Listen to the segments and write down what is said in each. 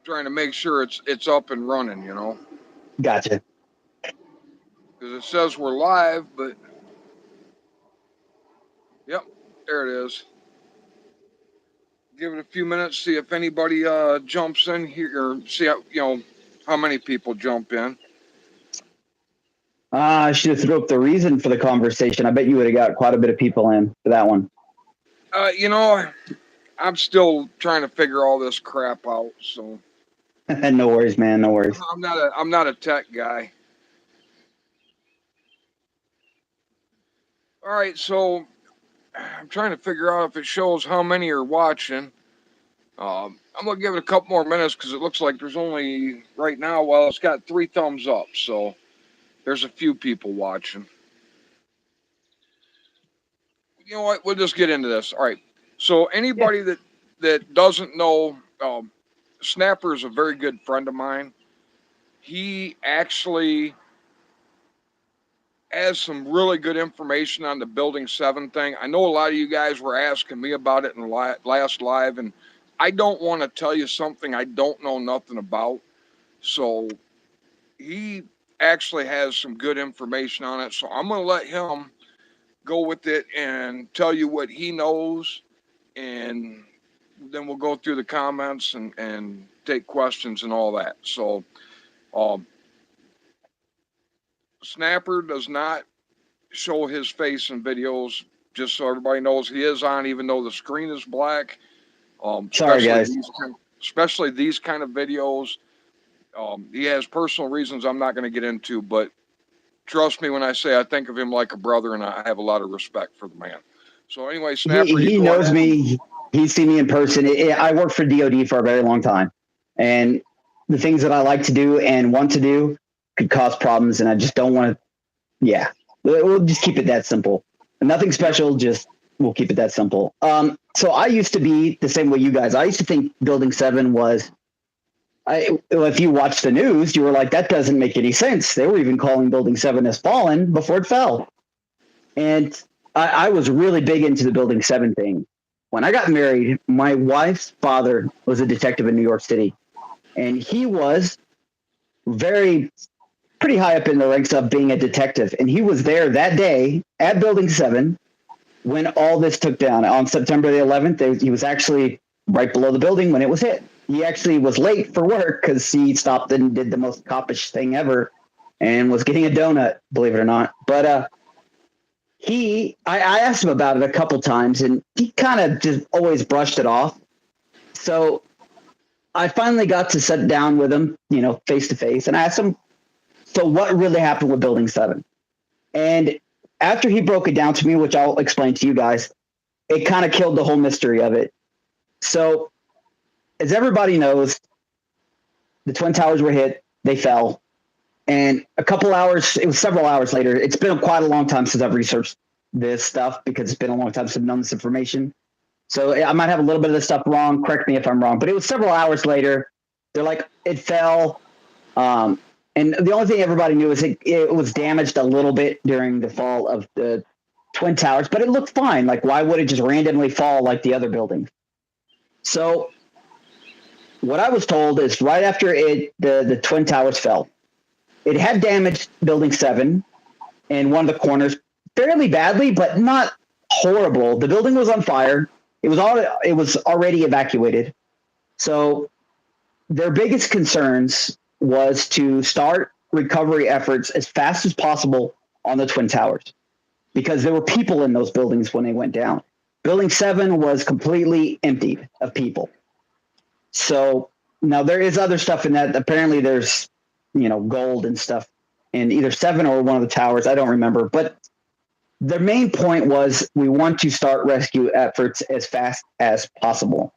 trying to make sure it's up and running, Gotcha. because it says we're live, but yep, there it is. Give it a few minutes, see if anybody jumps in here, or see how many people jump in. I should have threw up the reason for the conversation. I bet you would have got quite a bit of people in for that one. I'm still trying to figure all this crap out, so No worries, man. No worries. I'm not a tech guy. All right, so I'm trying to figure out if it shows how many are watching. I'm gonna give it a couple more minutes because it looks like there's only right now. Well, it's got 3 thumbs up, so there's a few people watching. You know what? We'll just get into this. All right. So Yeah. anybody that doesn't know, Snapper is a very good friend of mine. He actually has some really good information on the Building 7 thing. I know a lot of you guys were asking me about it in the last live, and I don't want to tell you something I don't know nothing about. So he actually has some good information on it. So I'm going to let him go with it and tell you what he knows, and then we'll go through the comments and take questions and all that. So, um, Snapper does not show his face in videos, just so everybody knows he is on, even though the screen is black. Sorry, guys. Especially these kind of videos. He has personal reasons I'm not going to get into, but trust me when I say I think of him like a brother, and I have a lot of respect for the man. So anyway, Snapper, you He go knows ahead. me. He's seen me in person. I worked for DoD for a very long time, and the things that I like to do and want to do could cause problems, and I just don't want to. Yeah, we'll just keep it that simple. Nothing special. Just we'll keep it that simple. So I used to be the same way you guys. I used to think Building 7 was. If you watch the news, you were like, that doesn't make any sense. They were even calling Building 7 as fallen before it fell. And I was really big into the Building 7 thing. When I got married, my wife's father was a detective in New York City. And he was pretty high up in the ranks of being a detective. And he was there that day at Building 7 when all this took down. On September the 11th, he was actually right below the building when it was hit. He actually was late for work because he stopped and did the most coppish thing ever and was getting a donut, believe it or not. But I asked him about it a couple times, and he kind of just always brushed it off. So I finally got to sit down with him, face to face, and I asked him, so what really happened with Building 7? And after he broke it down to me, which I'll explain to you guys, it kind of killed the whole mystery of it. So as everybody knows, the Twin Towers were hit, they fell. And it was several hours later. It's been quite a long time since I've researched this stuff because it's been a long time since I've known this information. So I might have a little bit of this stuff wrong. Correct me if I'm wrong, but it was several hours later. They're like, it fell. And the only thing everybody knew is it was damaged a little bit during the fall of the Twin Towers, but it looked fine. Like, why would it just randomly fall like the other buildings? So what I was told is right after the Twin Towers fell, it had damaged Building 7 in one of the corners fairly badly, but not horrible. The building was on fire. It was already evacuated. So their biggest concerns was to start recovery efforts as fast as possible on the Twin Towers because there were people in those buildings when they went down. Building 7 was completely emptied of people. So now there is other stuff in that. Apparently there's, gold and stuff in either 7 or one of the towers. I don't remember. But the main point was we want to start rescue efforts as fast as possible.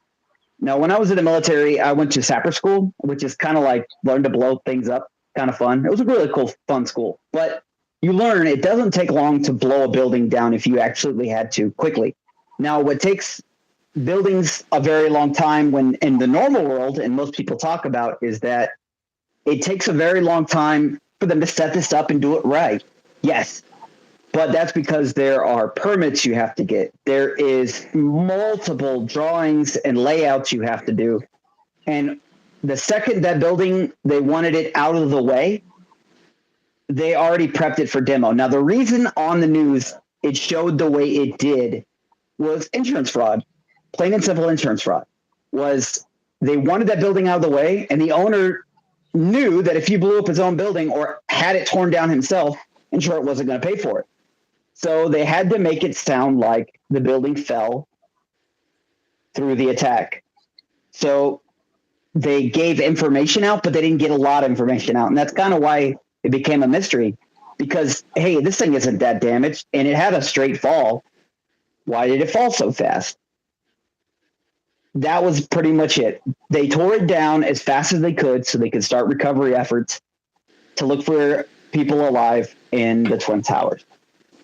Now, when I was in the military, I went to sapper school, which is kind of like learn to blow things up, kind of fun. It was a really cool, fun school. But you learn it doesn't take long to blow a building down if you actually had to quickly. Now, what takes buildings a very long time when in the normal world, and most people talk about, is that it takes a very long time for them to set this up and do it right. Yes. But that's because there are permits you have to get. There is multiple drawings and layouts you have to do. And the second that building, they wanted it out of the way, they already prepped it for demo. Now, the reason on the news it showed the way it did was insurance fraud, plain and simple insurance fraud. Was they wanted that building out of the way, and the owner knew that if he blew up his own building or had it torn down himself, insurance wasn't going to pay for it. So they had to make it sound like the building fell through the attack. So they gave information out, but they didn't get a lot of information out. And that's kind of why it became a mystery, because, hey, this thing isn't that damaged and it had a straight fall. Why did it fall so fast? That was pretty much it. They tore it down as fast as they could so they could start recovery efforts to look for people alive in the Twin Towers.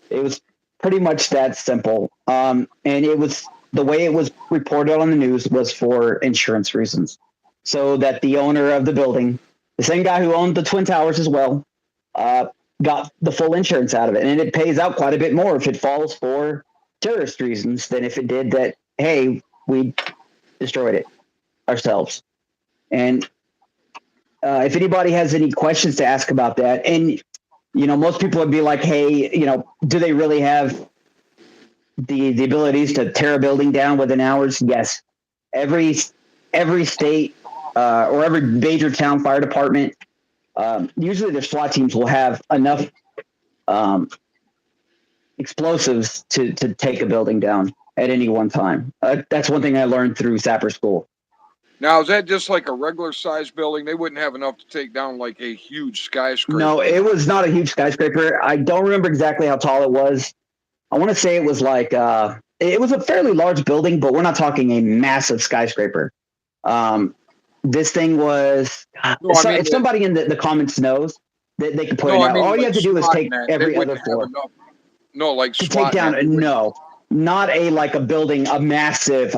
It was pretty much that simple. And it was the way it was reported on the news was for insurance reasons. So that the owner of the building, the same guy who owned the Twin Towers as well, got the full insurance out of it. And it pays out quite a bit more if it falls for terrorist reasons than if it did that, hey, we destroyed it ourselves. And if anybody has any questions to ask about that, and, most people would be like, hey, do they really have the abilities to tear a building down within hours? Yes. Every state or every major town fire department, usually their SWAT teams will have enough explosives to take a building down at any one time. That's one thing I learned through sapper school. Now, is that just like a regular sized building? They wouldn't have enough to take down like a huge skyscraper. No, it was not a huge skyscraper. I don't remember exactly how tall it was. I want to say it was like it was a fairly large building, but we're not talking a massive skyscraper. This thing was. If somebody in the comments knows, they can put it out. All you have to do is take every other floor. No, like to take down. No, not a building, a massive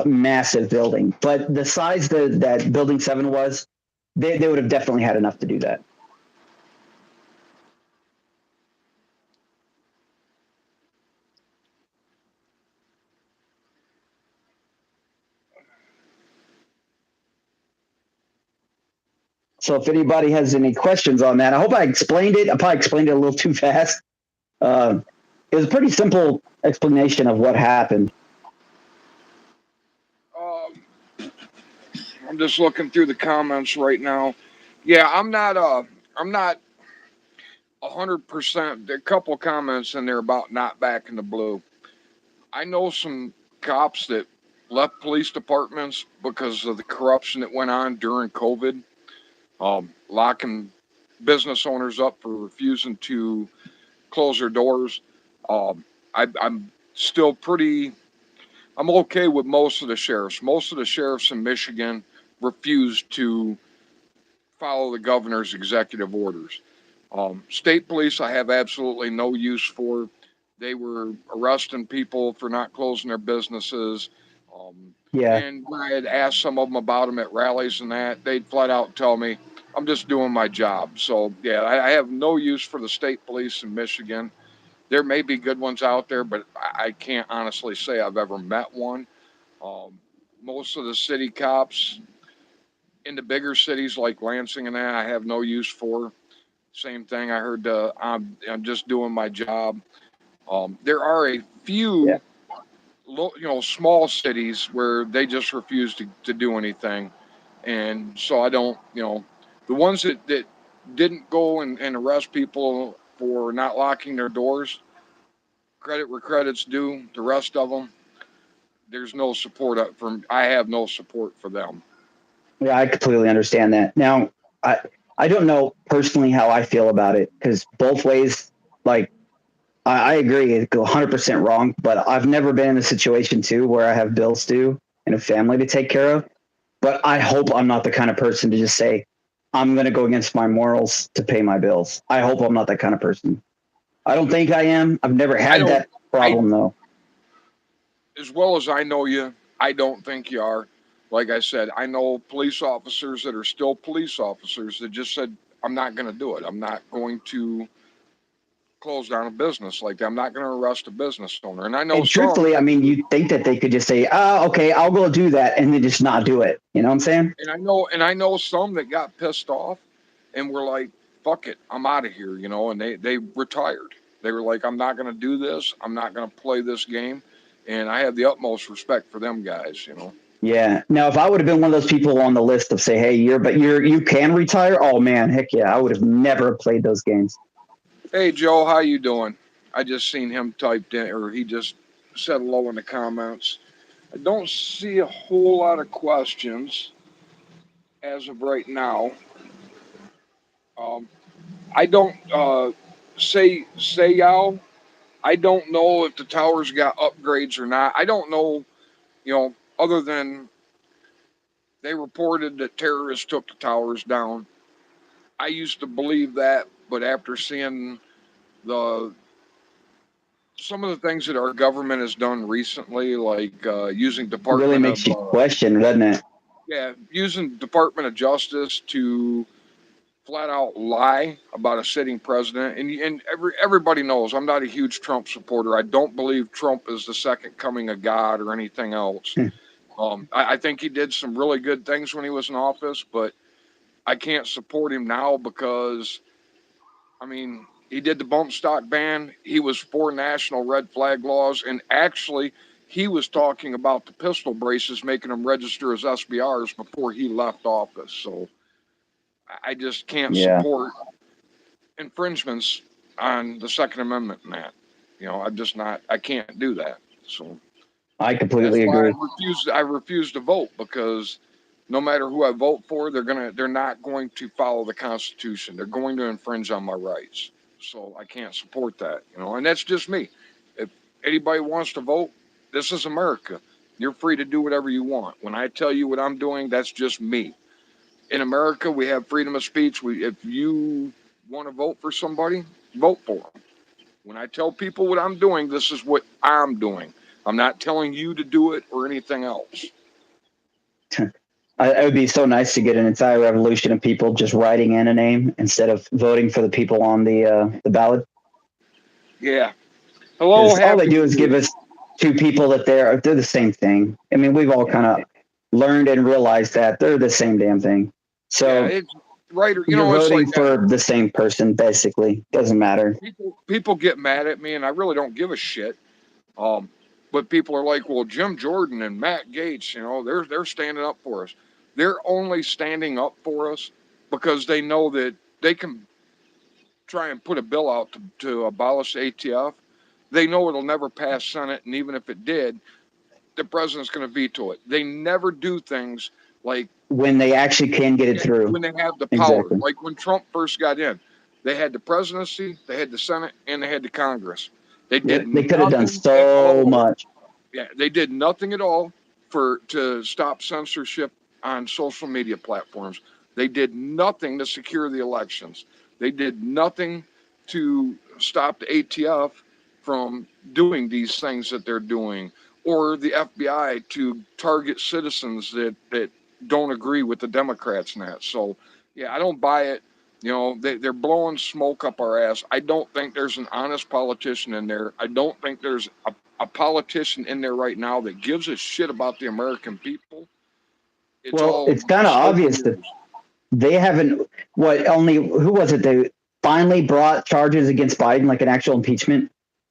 building, but the size that Building 7 was, they would have definitely had enough to do that. So if anybody has any questions on that, I hope I explained it. I probably explained it a little too fast. It was a pretty simple explanation of what happened. I'm just looking through the comments right now. Yeah, I'm not 100%. There are a couple of comments in there about not backing the blue. I know some cops that left police departments because of the corruption that went on during COVID, locking business owners up for refusing to close their doors. I'm still I'm okay with most of the sheriffs. Most of the sheriffs in Michigan refused to follow the governor's executive orders. State police, I have absolutely no use for. They were arresting people for not closing their businesses. And when I had asked some of them about them at rallies and that, they'd flat out tell me, I'm just doing my job. So, yeah, I have no use for the state police in Michigan. There may be good ones out there, but I can't honestly say I've ever met one. Most of the city cops in the bigger cities like Lansing and that, I have no use for. Same thing. I heard I'm just doing my job. There are a few, small cities where they just refuse to do anything. And so I don't, the ones that didn't go and arrest people for not locking their doors, credit where credit's due. The rest of them, there's no support from. I have no support for them. Yeah, I completely understand that. Now, I don't know personally how I feel about it, because both ways, like, I agree, it's 100% wrong, but I've never been in a situation too where I have bills due and a family to take care of. But I hope I'm not the kind of person to just say, I'm going to go against my morals to pay my bills. I hope I'm not that kind of person. I don't think I am. I've never had that problem, though. As well as I know you, I don't think you are. Like I said, I know police officers that are still police officers that just said, I'm not going to do it. I'm not going to close down a business like that. I'm not going to arrest a business owner. And I know And some, truthfully, I mean, you'd think that they could just say, "Oh, okay, I'll go do that," and then just not do it. You know what I'm saying? and I know some that got pissed off and were like, "Fuck it, I'm out of here," and they retired. They were like, "I'm not going to do this. I'm not going to play this game," and I have the utmost respect for them guys. Yeah. Now, if I would have been one of those people on the list of say, "Hey, you can retire," oh man, heck yeah, I would have never played those games. Hey Joe, how you doing? I just seen him typed in, or he just said hello in the comments. I don't see a whole lot of questions as of right now. Um, I don't say y'all. I don't know if the towers got upgrades or not. I don't know, other than they reported that terrorists took the towers down. I used to believe that, but after seeing the some of the things that our government has done recently, like using Really Department makes of you question, doesn't it? yeah, using Department of Justice to flat out lie about a sitting president, and everybody knows I'm not a huge Trump supporter. I don't believe Trump is the second coming of God or anything else. I think he did some really good things when he was in office, but I can't support him now because, I mean, he did the bump stock ban. He was for national red flag laws, and actually, he was talking about the pistol braces, making them register as SBRs before he left office. So I just can't Yeah, support infringements on the Second Amendment, Matt. I'm just not. I can't do that. So I that's completely why agree. I refuse to vote, because no matter who I vote for, they're not going to follow the Constitution. They're going to infringe on my rights. So I can't support that. And that's just me. If anybody wants to vote, this is America. You're free to do whatever you want. When I tell you what I'm doing, that's just me. In America, we have freedom of speech. If you want to vote for somebody, vote for them. When I tell people what I'm doing, this is what I'm doing. I'm not telling you to do it or anything else. It would be so nice to get an entire revolution of people just writing in a name instead of voting for the people on the ballot. Yeah. Hello, Because all they Happy do New is give Year. us two people that they're the same thing. I mean, we've all kind of learned and realized that they're the same damn thing. Yeah, So it's right. you're It's like voting for the same person, basically. Doesn't matter. people get mad at me, and I really don't give a shit. Um, but people are like, well, Jim Jordan and Matt Gaetz, they're standing up for us. They're only standing up for us because they know that they can try and put a bill out to abolish ATF. They know it'll never pass Senate, and even if it did, the president's going to veto it. They never do things like When they actually can get it through. when they have the power. Exactly. Like when Trump first got in, they had the presidency, they had the Senate, and they had the Congress. They Yeah, did they could have done nothing at so all. much. Yeah, they did nothing at all to stop censorship on social media platforms. They did nothing to secure the elections. They did nothing to stop the ATF from doing these things that they're doing, or the FBI to target citizens that don't agree with the Democrats and that. So, yeah, I don't buy it. They're blowing smoke up our ass. I don't think there's an honest politician in there. I don't think there's a politician in there right now that gives a shit about the American people. It's Well, all it's kind of smoke and obvious that mirrors. they haven't. What only who was it? They finally brought charges against Biden, like an actual impeachment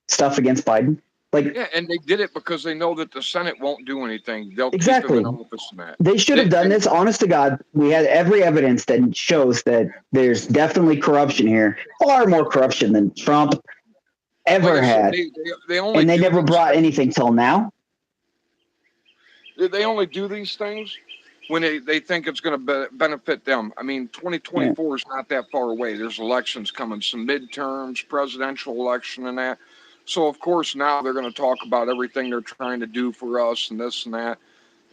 stuff against Biden. Like Yeah, and they did it because they know that the Senate won't do anything. They'll keep him in exactly, office and that. they should have They, done they, this. Honest to God, we had every evidence that shows that there's definitely corruption here, far more corruption than Trump like ever I said, had, they only and they do never these brought things. anything till now. They only do these things when they think it's going to benefit them. I mean, Yeah. 2024 is not that far away. There's elections coming, some midterms, presidential election, and that. So, of course, now they're going to talk about everything they're trying to do for us and this and that.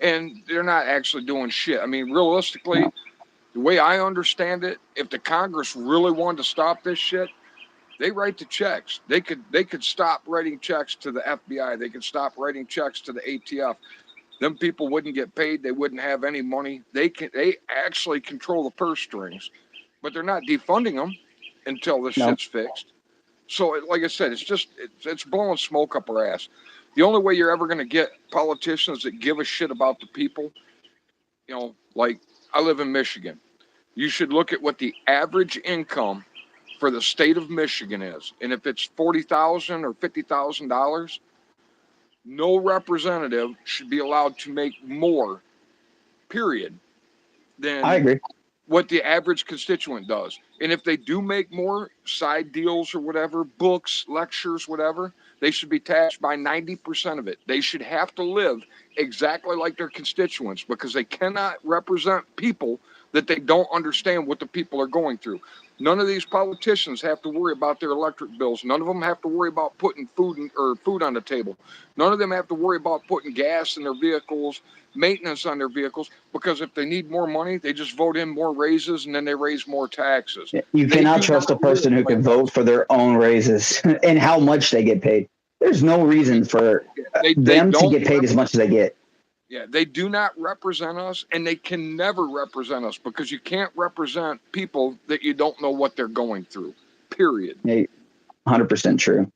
And they're not actually doing shit. I mean, realistically, No. the way I understand it, if the Congress really wanted to stop this shit, they write the checks. They could stop writing checks to the FBI. They could stop writing checks to the ATF. Them people wouldn't get paid. They wouldn't have any money. They actually control the purse strings, but they're not defunding them until this No. shit's fixed. So, like I said, it's blowing smoke up our ass. The only way you're ever going to get politicians that give a shit about the people, like I live in Michigan. You should look at what the average income for the state of Michigan is, and if it's $40,000 or $50,000, no representative should be allowed to make more, period, I than agree. what the average constituent does. And if they do make more side deals or whatever, books, lectures, whatever, they should be taxed by 90% of it. They should have to live exactly like their constituents because they cannot represent people that they don't understand what the people are going through. None of these politicians have to worry about their electric bills. None of them have to worry about putting food on the table. None of them have to worry about putting gas in their vehicles, maintenance on their vehicles, because if they need more money, they just vote in more raises and then they raise more taxes. You They cannot do trust a not live person who like can vote us. for their own raises and how much they get paid. There's no reason for They them to don't get paid as much as they get. Yeah, they do not represent us, and they can never represent us because you can't represent people that you don't know what they're going through. Period. 100% true.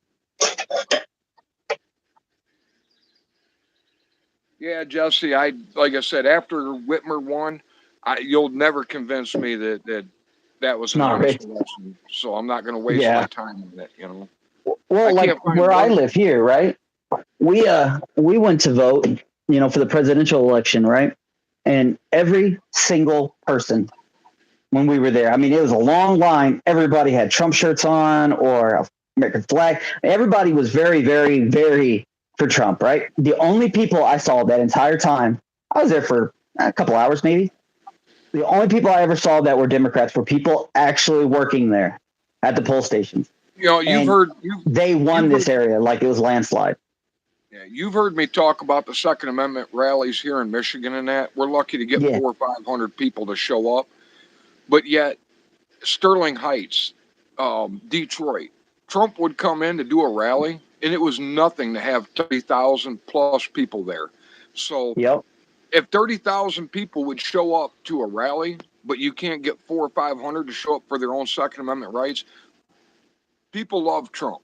Yeah, Jesse. I like I said after Whitmer won, you'll never convince me that was It's an not honest right. election. So I'm not going to waste my Yeah. time on it. I Well, like can't find where I one. live here, right? We went to vote, for the presidential election, right? And every single person when we were there, I mean, it was a long line. Everybody had Trump shirts on or a American flag. Everybody was very, very, very for Trump, right? The only people I saw that entire time, I was there for a couple hours maybe. The only people I ever saw that were Democrats were people actually working there at the poll stations. You've And heard they won you've this heard area like it was landslide. Yeah, you've heard me talk about the Second Amendment rallies here in Michigan and that. We're lucky to get Yeah. 400 or 500 people to show up. But yet, Sterling Heights, Detroit, Trump would come in to do a rally, and it was nothing to have 30,000 plus people there. So Yep. if 30,000 people would show up to a rally, but you can't get 400 or 500 to show up for their own Second Amendment rights, people love Trump.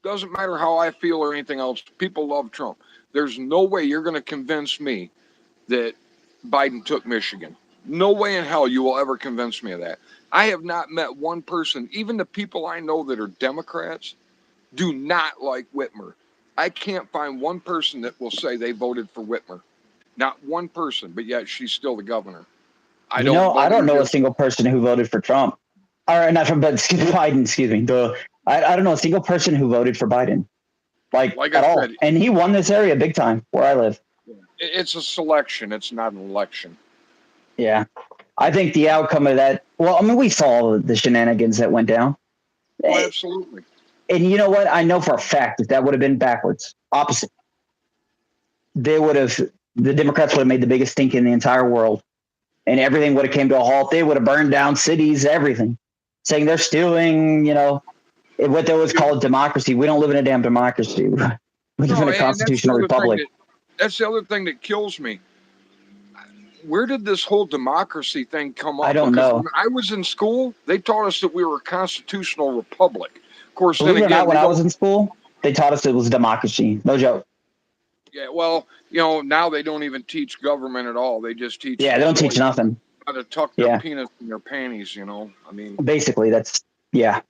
Doesn't matter how I feel or anything else. People love Trump. There's no way you're going to convince me that Biden took Michigan. No way in hell you will ever convince me of that. I have not met one person, even the people I know that are Democrats, do not like Whitmer. I can't find one person that will say they voted for Whitmer. Not one person, but yet she's still the governor. I don't know a Hear. single person who voted for Trump. Or not Trump, but Biden, excuse me. I don't know a single person who voted for Biden, like Like I at all. said, And he won this area big time where I live. it's a selection. It's not an election. Yeah. I think the outcome of that, well, I mean, we saw the shenanigans that went down. Oh, absolutely. And you know what? I know for a fact that would have been backwards, opposite. The Democrats would have made the biggest stink in the entire world, and everything would have came to a halt. They would have burned down cities, everything, saying they're stealing, what they always call democracy. We don't live in a damn democracy. We live in a constitutional republic. That's the other thing that kills me. Where did this whole democracy thing come up? I don't Because know. when I was in school, they taught us that we were a constitutional republic. Of course, Believe then it or again, not, when I was in school, they taught us it was democracy. No joke. yeah, well, now they don't even teach government at all. They just teach Yeah, they don't teach nothing. how to tuck their penis in their panties. I mean, basically, that's yeah.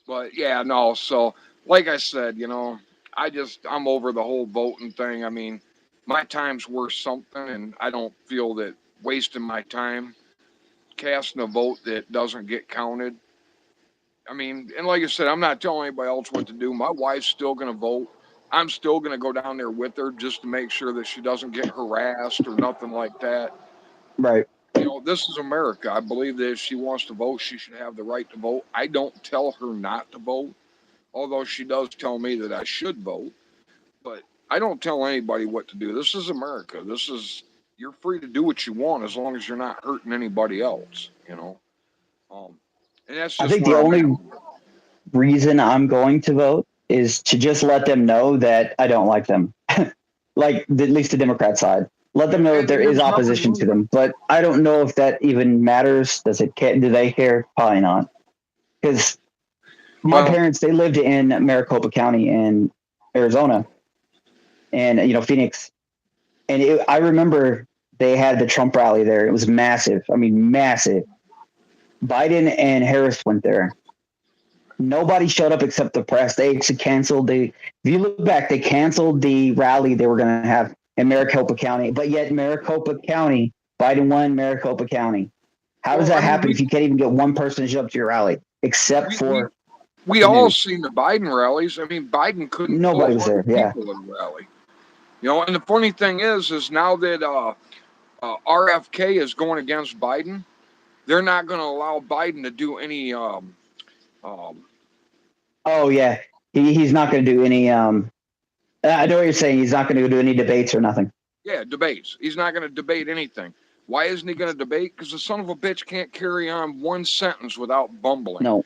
But yeah, no. So, like I said, I'm over the whole voting thing. I mean, my time's worth something, and I don't feel that wasting my time casting a vote that doesn't get counted. I mean, and like I said, I'm not telling anybody else what to do. My wife's still going to vote. I'm still going to go down there with her just to make sure that she doesn't get harassed or nothing like that. Right. This is America. I believe that if she wants to vote, she should have the right to vote. I don't tell her not to vote, although she does tell me that I should vote. But I don't tell anybody what to do. This is America. You're free to do what you want as long as you're not hurting anybody else. And that's just I think the where I'm only at. reason I'm going to vote is to just let them know that I don't like them. Like at least the Democrat side. Let them know that there is opposition to them. But I don't know if that even matters. Do they care? Probably not. because my Well, parents, they lived in Maricopa County in Arizona, and Phoenix, and I remember they had the Trump rally there. It was massive. I mean, massive. Biden and Harris went there. Nobody showed up except the press. They actually canceled if you look back, they canceled the rally they were going to have in Maricopa County, but yet Maricopa County, Biden won Maricopa County. How does well, I that mean, happen if you can't even get one person to show up to your rally except we, we, for we the all news? seen the Biden rallies. I mean, Biden couldn't pull Nobody was there. 100 Yeah. people in a rally. And the funny thing is now that RFK is going against Biden, they're not going to allow Biden to do any um, Oh yeah. He's not going to do any. I know what you're saying. He's not going to do any debates or nothing. yeah, debates. He's not going to debate anything. Why isn't he going to debate? Because the son of a bitch can't carry on one sentence without bumbling. No.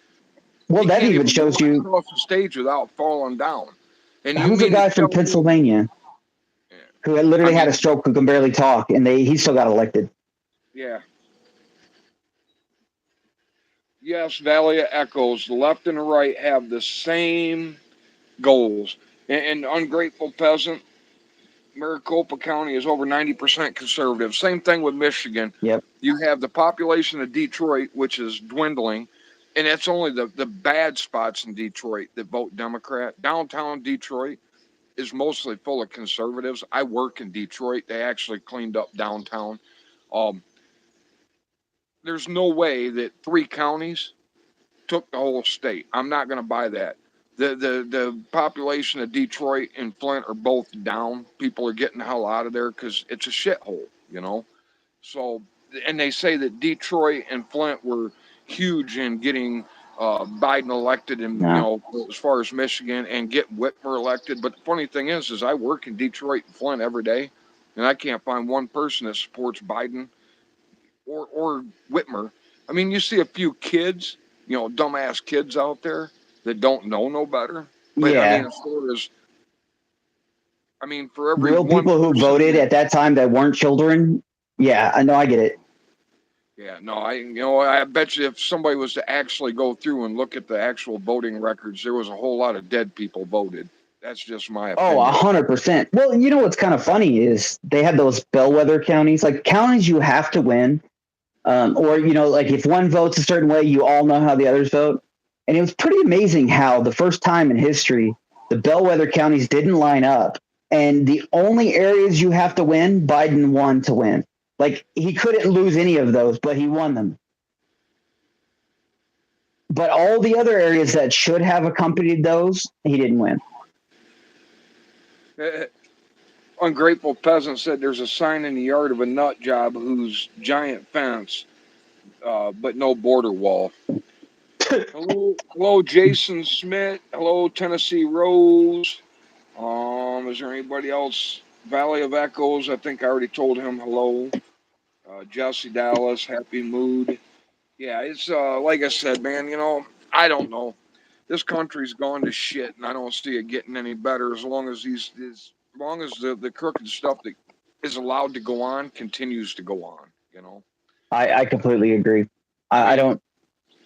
Well, He that can't even even shows walk you across the stage without falling down. And you who's a mean to guy from tell me? Pennsylvania Yeah, who had I literally had a mean, stroke who can barely talk, and he still got elected. yeah. Yes, Valley of Echoes, the left and the right have the same goals. And ungrateful peasant, Maricopa County is over 90% conservative. Same thing with Michigan. Yep. You have the population of Detroit, which is dwindling, and it's only the bad spots in Detroit that vote Democrat. Downtown Detroit is mostly full of conservatives. I work in Detroit. They actually cleaned up downtown. Um, there's no way that three counties took the whole state. I'm not going to buy that. The population of Detroit and Flint are both down. People are getting the hell out of there because it's a shithole. So, and they say that Detroit and Flint were huge in getting Biden elected, and No. as far as Michigan and get Whitmer elected. But the funny thing is I work in Detroit and Flint every day, and I can't find one person that supports Biden or Whitmer. I mean, you see a few kids, dumbass kids out there that don't know no better. But I mean, Yeah. as far as for every Real one people who person voted that at that time that weren't children. Yeah, I know. I get it. yeah, no, I bet you if somebody was to actually go through and look at the actual voting records, there was a whole lot of dead people voted. That's just my Oh, opinion. 100%. Well, you know what's kind of funny is they had those bellwether counties, like counties you have to win, or like if one votes a certain way, you all know how the others vote. And it was pretty amazing how the first time in history the bellwether counties didn't line up, and the only areas you have to win, Biden won to win. Like he couldn't lose any of those, but he won them. But all the other areas that should have accompanied those, he didn't win. Uh, Ungrateful peasant said there's a sign in the yard of a nut job whose giant fence, but no border wall. Hello, Jason Smith. Hello, Tennessee Rose. Is there anybody else? Valley of Echoes. I think I already told him hello. Jesse Dallas, happy mood. Yeah, it's like I said, man. I don't know. This country's gone to shit, and I don't see it getting any better as long as the crooked stuff that is allowed to go on continues to go on. I completely agree. I I mean, don't.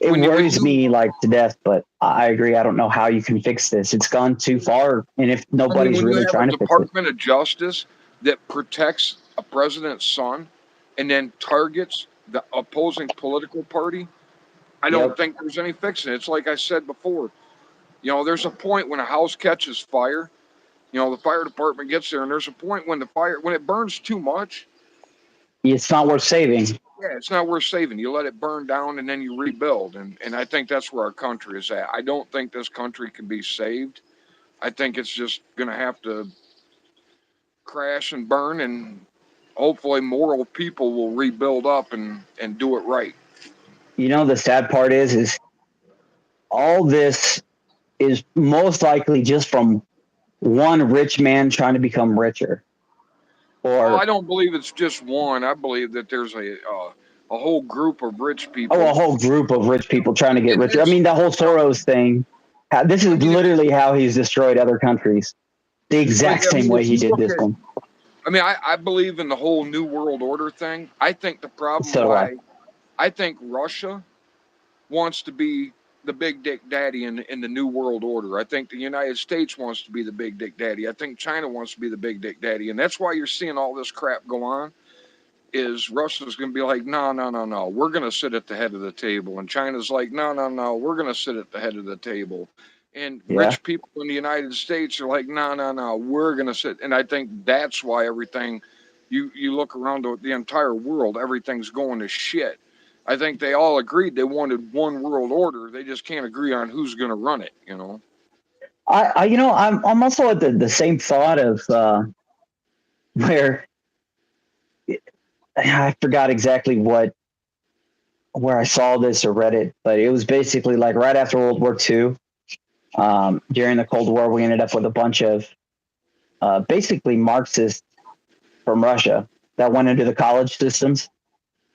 It when worries you me like to death, but I agree. I don't know how you can fix this. It's gone too far, and if nobody's when you really have a trying to fix it, Department of Justice that protects a president's son and then targets the opposing political party, I don't yep, think there's any fixing it. It's like I said before. There's a point when a house catches fire. The fire department gets there, and there's a point when it burns too much. it's not worth saving. Yeah, it's not worth saving. You let it burn down, and then you rebuild. And I think that's where our country is at. I don't think this country can be saved. I think it's just going to have to crash and burn, and hopefully moral people will rebuild up and do it right. The sad part is all this is most likely just from one rich man trying to become richer, Oh, I or don't believe it's just one. I believe that there's a whole group of rich a people, whole group of rich people trying to get and richer. I mean, the whole Soros thing. This I is mean, literally how he's destroyed other countries. The exact same way if he you did look this at, one. I believe in the whole New World Order thing. I think the problem So do I. why I think Russia wants to be the big dick daddy in the new world order. I think the United States wants to be the big dick daddy. I think China wants to be the big dick daddy, and that's why you're seeing all this crap go on. Is Russia's going to be like, no, no, no, no, we're going to sit at the head of the table, and China's like, no, no, no, we're going to sit at the head of the table, and Yeah. rich people in the United States are like, no, no, no, we're going to sit, and I think that's why everything, you look around the entire world, everything's going to shit. I think they all agreed they wanted one world order. They just can't agree on who's going to run it. You know. I'm also at the same thought of where I forgot exactly where I saw this or read it, but it was basically like right after World War II, during the Cold War, we ended up with a bunch of basically Marxists from Russia that went into the college systems,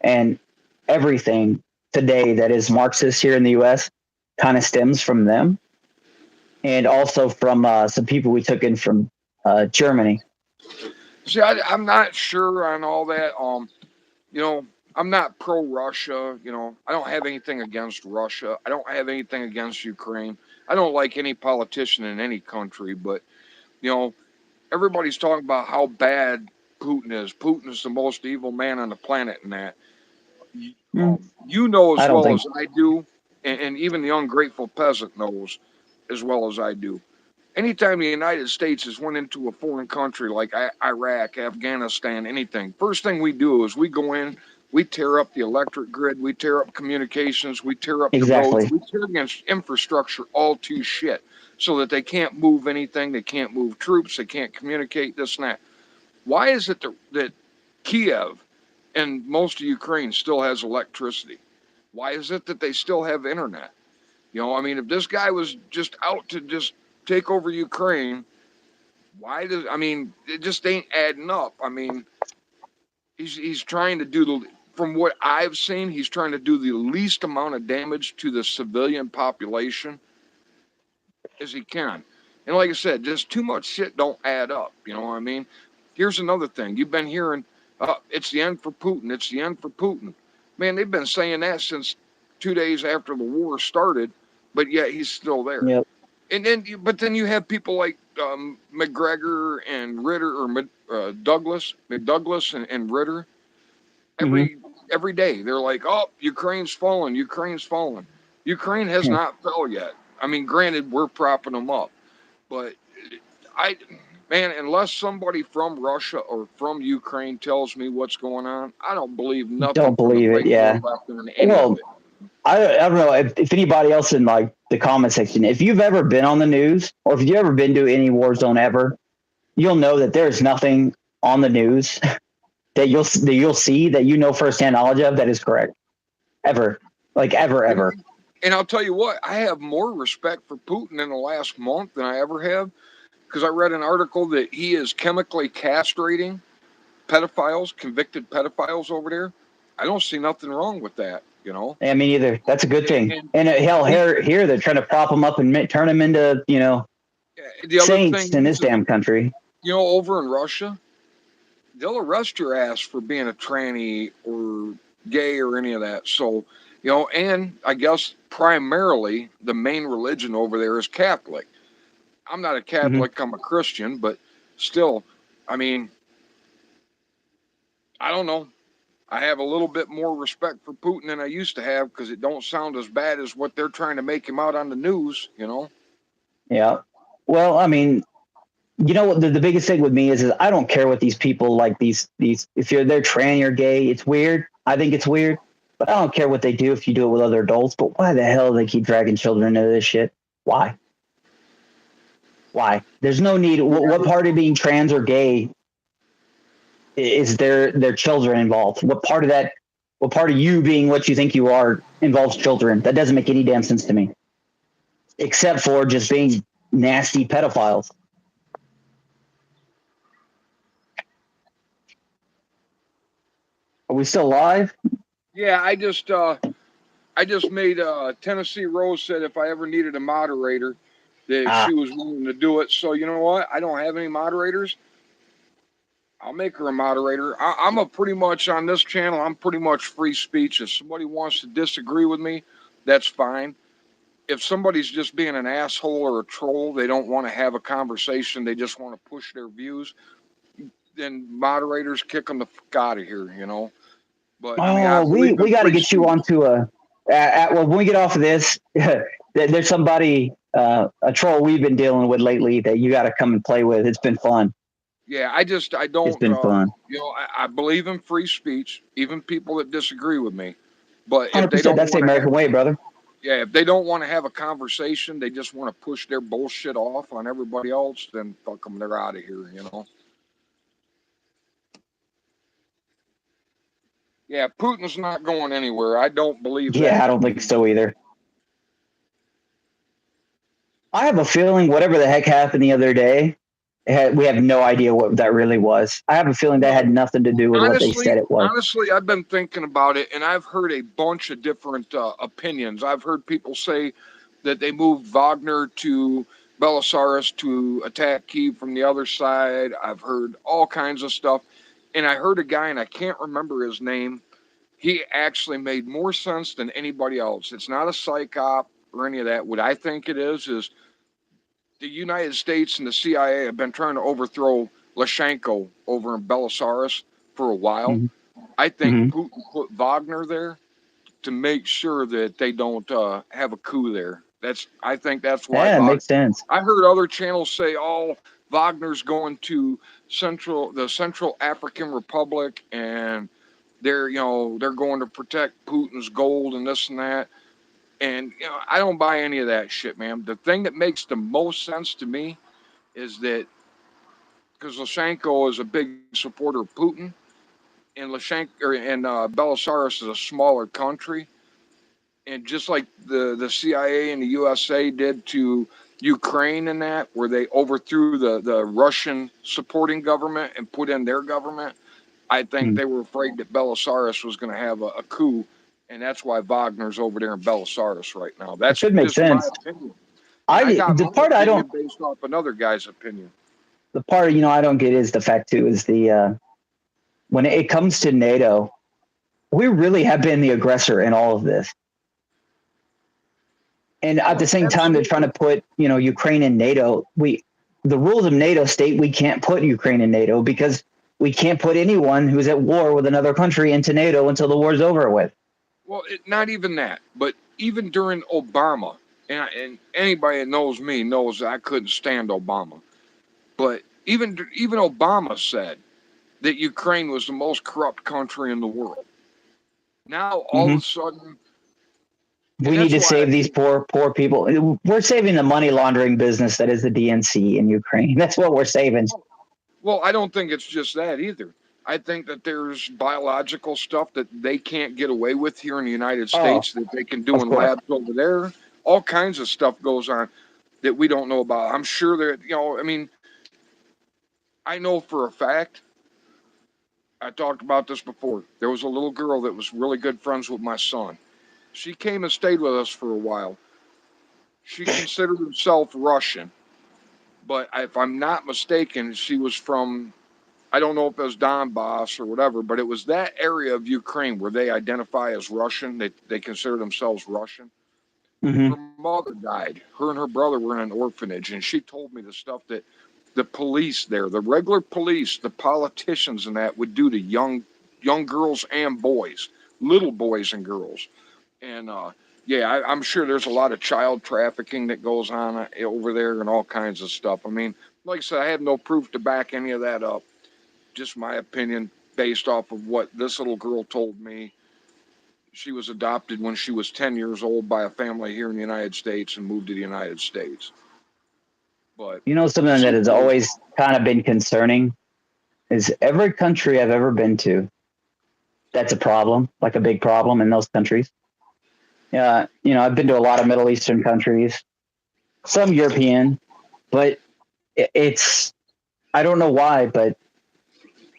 and everything today that is Marxist here in the U.S. kind of stems from them, and also from some people we took in from Germany. See, I'm not sure on all that. You know, I'm not pro Russia. You know, I don't have anything against Russia. I don't have anything against Ukraine. I don't like any politician in any country, but you know, everybody's talking about how bad Putin is. Putin is the most evil man on the planet, and that. Mm, You know I as don't well think. as I do, and even the ungrateful peasant knows as well as I do. Anytime the United States has went into a foreign country like Iraq, Afghanistan, anything, first thing we do is we go in, we tear up the electric grid, we tear up communications, we tear up the roads, Exactly. we tear against infrastructure all to shit so that they can't move anything, they can't move troops, they can't communicate this and that. Why is it that Kiev and most of Ukraine still has electricity? Why is it that they still have internet? You know, I mean, if this guy was just out to just take over Ukraine, why does, I mean, it just ain't adding up. I mean, he's trying to do the, from what I've seen, he's trying to do the least amount of damage to the civilian population as he can. And like I said, just too much shit don't add up. You know what I mean? Here's another thing. You've been hearing, it's the end for Putin. It's the end for Putin. Man, they've been saying that since 2 days after the war started, but yet he's still there. Yep. And then, but then you have people like McGregor and Ritter, or McDouglas and Ritter. Hmm. Every day they're like, "Oh, Ukraine's fallen. Ukraine's fallen." Ukraine has Yeah. not fell yet. I mean, granted, we're propping them up, but I, man, unless somebody from Russia or from Ukraine tells me what's going on, I don't believe nothing Don't from the believe it. right or Yeah. left in any of Well, it. I don't know if anybody else in like the comment section, if you've ever been on the news or if you've ever been to any war zone ever, you'll know that there's nothing on the news that you'll see that you know firsthand knowledge of that is correct ever, like ever. And I'll tell you what, I have more respect for Putin in the last month than I ever have, because I read an article that he is chemically castrating pedophiles, convicted pedophiles over there. I don't see nothing wrong with that, you know. I mean, either that's a good thing. And And hell, he, here they're trying to prop them up and turn them into the other saints thing in this is, damn country. you know, over in Russia, they'll arrest your ass for being a tranny or gay or any of that. So, you know, and I guess primarily the main religion over there is Catholic. I'm not a Hmm. Catholic, I'm a Christian, but still, I mean, I don't know. I have a little bit more respect for Putin than I used to have because it don't sound as bad as what they're trying to make him out on the news, you know. Yeah. Well, I mean, what the biggest thing with me is I don't care what these people like these if they're tranny or gay, it's weird. I think it's weird, but I don't care what they do if you do it with other adults. But why the hell do they keep dragging children into this shit? Why? Why? There's no need. What part of being trans or gay is their children involved? What part of that? What part of you being what you think you are involves children? That doesn't make any damn sense to me, except for just being nasty pedophiles. Are we still live? Yeah, I just made Tennessee Rose said if I ever needed a moderator that Ah, she was willing to do it. So you know what? I don't have any moderators. I'll make her a moderator. I'm a pretty much on this channel. I'm pretty much free speech. If somebody wants to disagree with me, that's fine. if somebody's just being an asshole or a troll, they don't want to have a conversation, they just want to push their views, then moderators kick them the fuck out of here, you know. But I mean, I Oh, believe we in got to free get you speech. onto well, when we get off of this, there's somebody, a troll we've been dealing with lately that you got to come and play with. It's been fun. Yeah, I It's don't, been fun. you know, I believe in free speech, even people that disagree with me. But if they 100%. don't That's the want to have, American way, brother. yeah, if they don't want to have a conversation, they just want to push their bullshit off on everybody else, then fuck them, they're out of here, you know. Yeah, Putin's not going anywhere. I don't believe Yeah, that I to don't think be. so either. I have a feeling whatever the heck happened the other day, we have no idea what that really was. I have a feeling that No, had nothing to do with what they said honestly, it was. honestly, I've been thinking about it, and I've heard a bunch of different opinions. I've heard people say that they moved Wagner to Belarus to attack Kiev from the other side. I've heard all kinds of stuff, and I heard a guy, and I can't remember his name. He actually made more sense than anybody else. It's not a psych op or any of that. What I think it is the United States and the CIA have been trying to overthrow Lukashenko over in Belarus for a while. Mm-hmm. I think Mm-hmm. Putin put Wagner there to make sure that they don't have a coup there. I think that's why Yeah, it Wagner. makes sense. I heard other channels say, "Oh, Wagner's going to the Central African Republic, and they're going to protect Putin's gold and this and that." And I don't buy any of that shit, man. The thing that makes the most sense to me is that because Lukashenko is a big supporter of Putin, and Belarus is a smaller country, and just like the CIA and the USA did to Ukraine and that, where they overthrew the Russian supporting government and put in their government, I think Mm. they were afraid that Belarus was going to have a coup, and that's why Wagner's over there in Belarus right now. It That's should make just my sense. opinion, and I got The my part I don't opinion based off another guy's opinion. the part I don't get is the fact too is the when it comes to NATO, we really have been the aggressor in all of this. And at the Oh, same time, they're trying to absolutely. put Ukraine in NATO. The rules of NATO state we can't put Ukraine in NATO because we can't put anyone who's at war with another country into NATO until the war's over with. Well, not even that, but even during Obama, and anybody that knows me knows that I couldn't stand Obama. But even Obama said that Ukraine was the most corrupt country in the world. Now all of Mm-hmm. a sudden, and We need that's to why. save these poor people. We're saving the money laundering business that is the DNC in Ukraine. That's what we're saving. Well, I don't think it's just that either. I think that there's biological stuff that they can't get away with here in the United Oh, States that they can do of in course. labs over there. All kinds of stuff goes on that we don't know about. I'm sure that, I mean, I know for a fact, I talked about this before. There was a little girl that was really good friends with my son. She came and stayed with us for a while. She considered herself Russian, but if I'm not mistaken, she was from, I don't know if it was Donbass or whatever, but it was that area of Ukraine where they identify as Russian. They consider themselves Russian. Mm-hmm. Her mother died. Her and her brother were in an orphanage, and she told me the stuff that the police there, the regular police, the politicians, and that would do to young girls and boys, little boys and girls. And yeah, I'm sure there's a lot of child trafficking that goes on over there and all kinds of stuff. I mean, like I said, I have no proof to back any of that up. Just my opinion based off of what this little girl told me. She was adopted when she was 10 years old by a family here in the United States and moved to the United States. But Something that has somebody, always kind of been concerning is every country I've ever been to, that's a problem, like a big problem in those countries. I've been to a lot of Middle Eastern countries, some European, but it's, I don't know why, but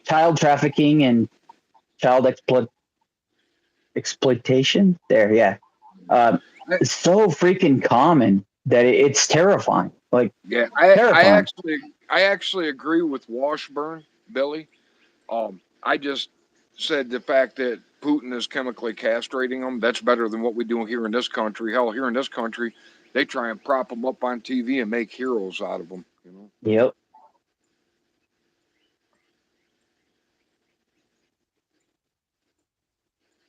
child trafficking and child exploitation there. Yeah. Uh, I, it's so freaking common that it's terrifying, like yeah, terrifying. I actually agree with Washburn, Billy. I just said the fact that Putin is chemically castrating them, that's better than what we do here in this country. Hell, here in this country, They try and prop them up on TV and make heroes out of them. You know. Yep.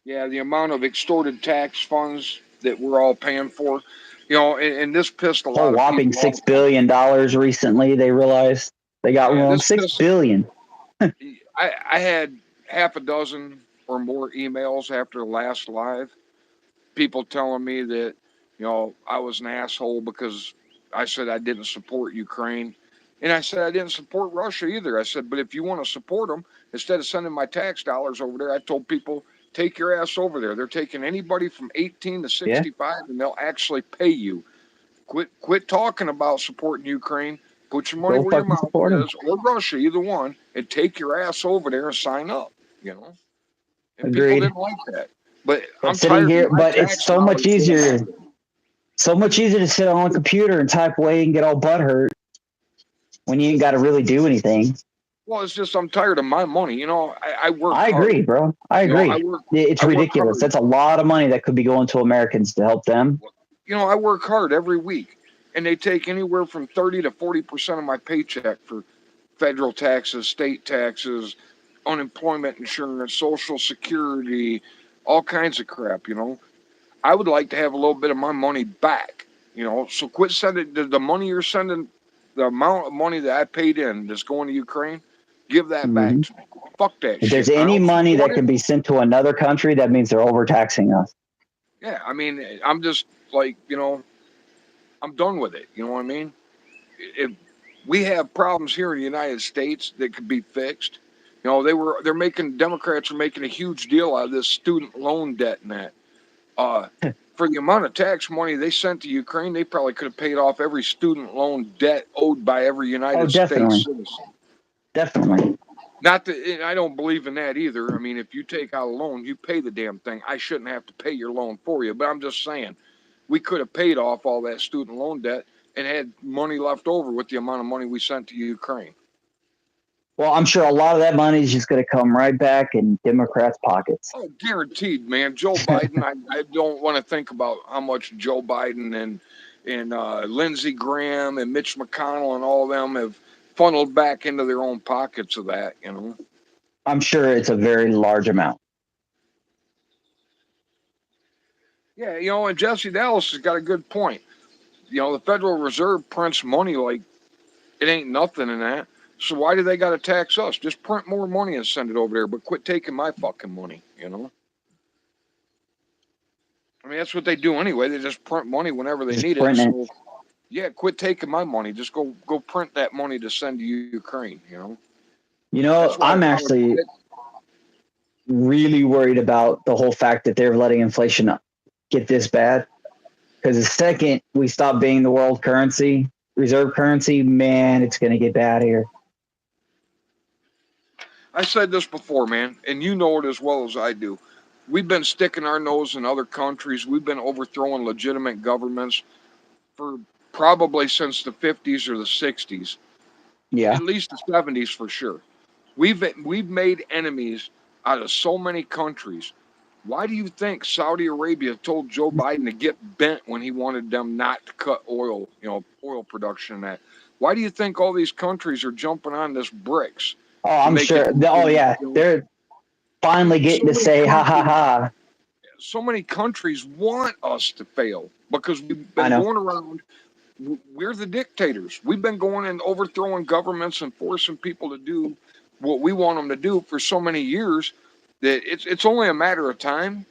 Yeah, the amount of extorted tax funds that we're all paying for, you know, and this pissed a Whole lot of whopping people off. $6 billion recently. They realized they got Yeah, wrong. this 6 billion. I had half a dozen or more emails after the last live, people telling me that, you know, I was an asshole because I said I didn't support Ukraine. And I said I didn't support Russia either. I said, but if you want to support them, instead of sending my tax dollars over there, I told people, take your ass over there. They're taking anybody from 18 to Yeah. 65 and they'll actually pay you. Quit talking about supporting Ukraine. Put your money Go where your fucking mouth support them. is, or Russia, either one, and take your ass over there and sign up. You know, and people Agreed. didn't like that. But But I'm sitting tired of here, my but it's tax so much dollars going easier. over there. So much easier to sit on a computer and type away and get all butthurt when you ain't got to really do anything. Well, it's just I'm tired of my money. You know, I work I agree, hard. bro. I You know, agree. It's I work ridiculous. hard. That's a lot of money that could be going to Americans to help them. You know, I work hard every week, and they take anywhere from 30 to 40% of my paycheck for federal taxes, state taxes, unemployment insurance, social security, all kinds of crap. You know, I would like to have a little bit of my money back. You know, so quit sending the money you're sending, the amount of money that I paid in that's going to Ukraine. Give that back Hmm. to me. Fuck that If there's shit. I any don't money support that it. can be sent to another country, that means they're overtaxing us. Yeah, I mean, I'm just like, you know, I'm done with it. You know what I mean? If we have problems here in the United States that could be fixed, you know, they're making Democrats are making a huge deal out of this student loan debt and that. Uh, for the amount of tax money they sent to Ukraine, they probably could have paid off every student loan debt owed by every Oh, United States definitely. citizen. You know, Definitely. not that and I don't believe in that either. I mean, if you take out a loan, you pay the damn thing. I shouldn't have to pay your loan for you, but I'm just saying we could have paid off all that student loan debt and had money left over with the amount of money we sent to Ukraine. Well, I'm sure a lot of that money is just going to come right back in Democrats' pockets. Oh, guaranteed, man. Joe Biden. I don't want to think about how much Joe Biden and Lindsey Graham and Mitch McConnell and all of them have funneled back into their own pockets of that. You know. I'm sure it's a very large amount. Yeah, you know, and Jesse Dallas has got a good point. You know, the Federal Reserve prints money like it ain't nothing in that. So why do they got to tax us? Just print more money and send it over there, but quit taking my fucking money. You know. I mean, that's what they do anyway. They just print money whenever they Just need it. printing it. So yeah, quit taking my money. Just go print that money to send to Ukraine. You know, You that's know, why if I'm I would actually really worried about the whole fact that they're letting inflation get this bad. Because the second we stop being the world currency, reserve currency, man, it's going to get bad here. I said this before, man, and you know it as well as I do. We've been sticking our nose in other countries. We've been overthrowing legitimate governments for probably since the 50s or the 60s, Yeah. at least the 70s for sure. We've made enemies out of so many countries. Why do you think Saudi Arabia told Joe Biden to get bent when he wanted them not to cut oil, you know, oil production and that? Why do you think all these countries are jumping on this BRICS Oh, to I'm make it sure. Oh, easier? yeah. You know, They're finally so getting to many say, ha, ha, countries, ha. so many countries want us to fail because we've I been know. going around. We're the dictators. We've been going and overthrowing governments and forcing people to do what we want them to do for so many years that it's only a matter of time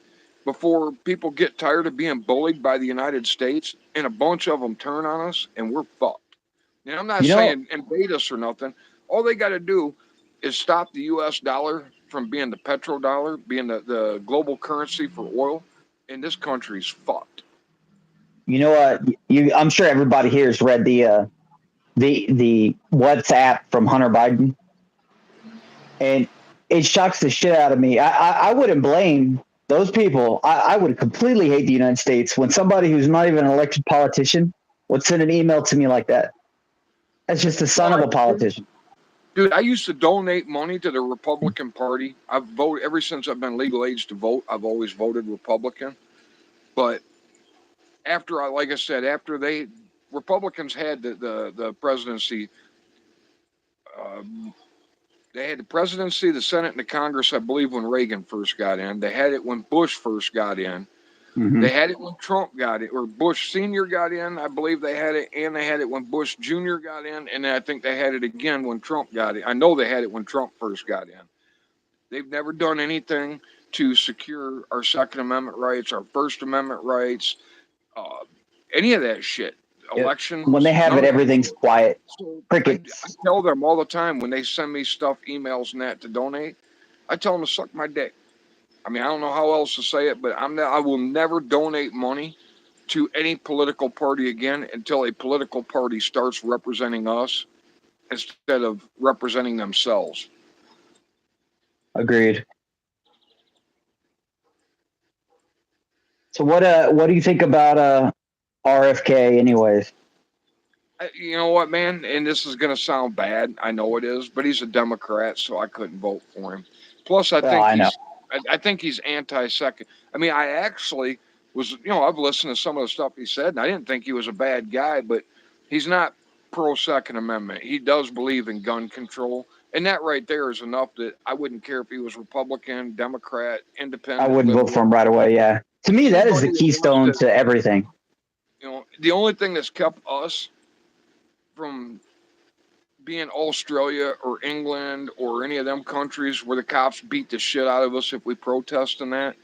before people get tired of being bullied by the United States and a bunch of them turn on us and we're fucked. And I'm not You know, saying invade us or nothing. All they got to do is stop the U.S. dollar from being the petrodollar, being the global currency for oil, and this country's fucked. you know what? I'm sure everybody here has read the WhatsApp from Hunter Biden, and it shocks the shit out of me. I wouldn't blame those people. I would completely hate the United States when somebody who's not even an elected politician would send an email to me like that. That's just the son Well, of a politician. dude, I used to donate money to the Republican Party. I've voted ever since I've been legal age to vote. I've always voted Republican. But after, like I said, after Republicans had the presidency, um, they had the presidency, the Senate, and the Congress, I believe, when Reagan first got in. They had it when Bush first got in. Hmm. They had it when Trump got it, or Bush Sr. got in. I believe they had it, and they had it when Bush Jr. got in, and I think they had it again when Trump got it. I know they had it when Trump first got in. They've never done anything to secure our Second Amendment rights, our First Amendment rights, uh, any of that shit. Yep. When they Elections, have none it, of that everything's shit. quiet. So I Crickets. tell them all the time when they send me stuff, emails, and that to donate, I tell them to suck my dick. I mean, I don't know how else to say it, but I will never donate money to any political party again until a political party starts representing us instead of representing themselves. Agreed. So what do you think about RFK anyways? You know what, man? And this is going to sound bad. I know it is, but he's a Democrat, so I couldn't vote for him. Plus, Well, I know. I think he's anti-second. I mean, I actually was, I've listened to some of the stuff he said, and I didn't think he was a bad guy, but he's not pro Second Amendment. He does believe in gun control, and that right there is enough that I wouldn't care if he was Republican, Democrat, I Independent, wouldn't vote for Liberal, him right away, yeah. To me that is the anybody that wants keystone to. to everything. The only thing that's kept us from being Australia or England or any of them countries where the cops beat the shit out of us if we protest and that